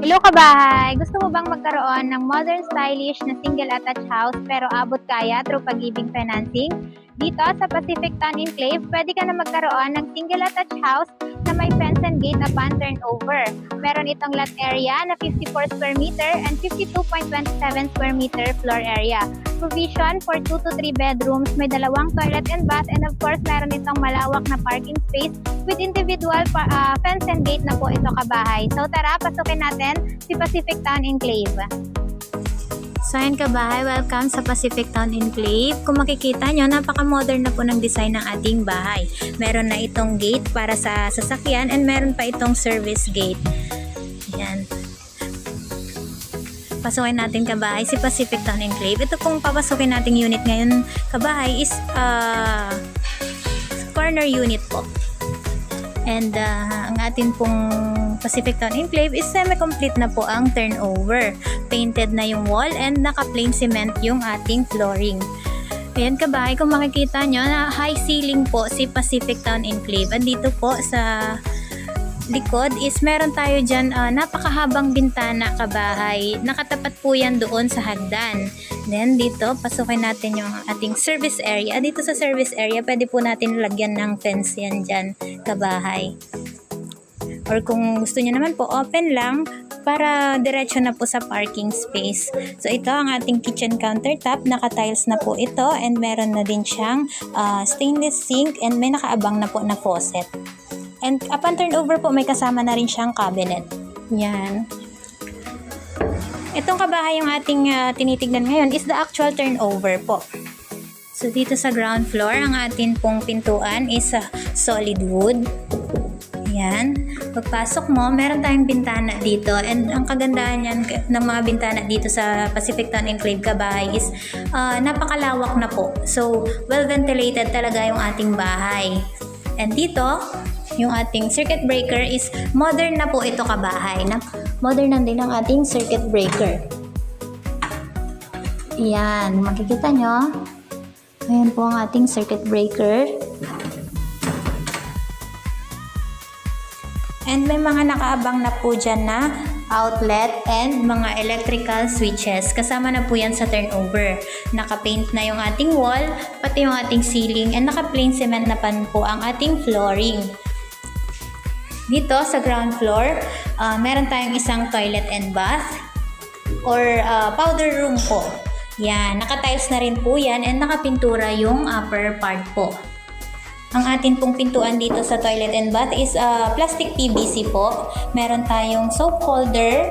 Hello kabahay! Gusto mo bang magkaroon ng modern stylish na single attached house pero abot kaya through Pag-ibig Financing? Dito sa Pacific Town Enclave, pwede ka na magkaroon ng single attached house na may fence and gate upon turnover. Meron itong lot area na 54 square meter and 52.27 square meter floor area. Provision for 2 to 3 bedrooms, may dalawang toilet and bath, and of course meron itong malawak na parking space with individual fence and gate na po ito kabahay. So tara, pasukin natin si Pacific Town Enclave. So ayun kabahay, welcome sa Pacific Town Enclave. Kung makikita nyo, napaka-modern na po ng design ng ating bahay. Meron na itong gate para sa sasakyan and meron pa itong service gate. Yan. Pasukin natin kabahay si Pacific Town Enclave. Ito pong papasukin nating unit ngayon kabahay is corner unit po. And ang atin pong Pacific Town Enclave is semi-complete na po ang turnover. Painted na yung wall and naka-plain cement yung ating flooring. Ayan kabahay, kung makikita nyo na high ceiling po si Pacific Town Enclave. Andito po sa likod is meron tayo dyan napakahabang bintana kabahay. Nakatapat po yan doon sa hagdan. Then dito, pasukin natin yung ating service area. Dito sa service area, pwede po natin lagyan ng fence yan dyan kabahay. Or kung gusto nyo naman po, open lang para diretso na po sa parking space. So ito ang ating kitchen countertop. Naka-tiles na po ito and meron na din siyang stainless sink and may nakaabang na po na faucet. And upon turnover po, may kasama na rin siyang cabinet. Yan. Itong kabahay yung ating tinitignan ngayon is the actual turnover po. So dito sa ground floor, ang atin pong pintuan is solid wood. Yan. Pagpasok mo, meron tayong bintana dito. And ang kagandahan yan ng mga bintana dito sa Pacific Town Enclave kabahay is napakalawak na po. So, well ventilated talaga yung ating bahay. And dito, yung ating circuit breaker is modern na po ito kabahay. Modern na din ang ating circuit breaker. Yan. Makikita nyo. Ayan po ang ating circuit breaker. And may mga nakaabang na po dyan na outlet and mga electrical switches. Kasama na po yan sa turnover. Naka-paint na yung ating wall, pati yung ating ceiling, and naka-plain cement na pan po ang ating flooring. Dito sa ground floor, meron tayong isang toilet and bath or powder room po. Yan, naka-tiles na rin po yan and nakapintura yung upper part po. Ang atin pong pintuan dito sa toilet and bath is plastic PVC po. Meron tayong soap holder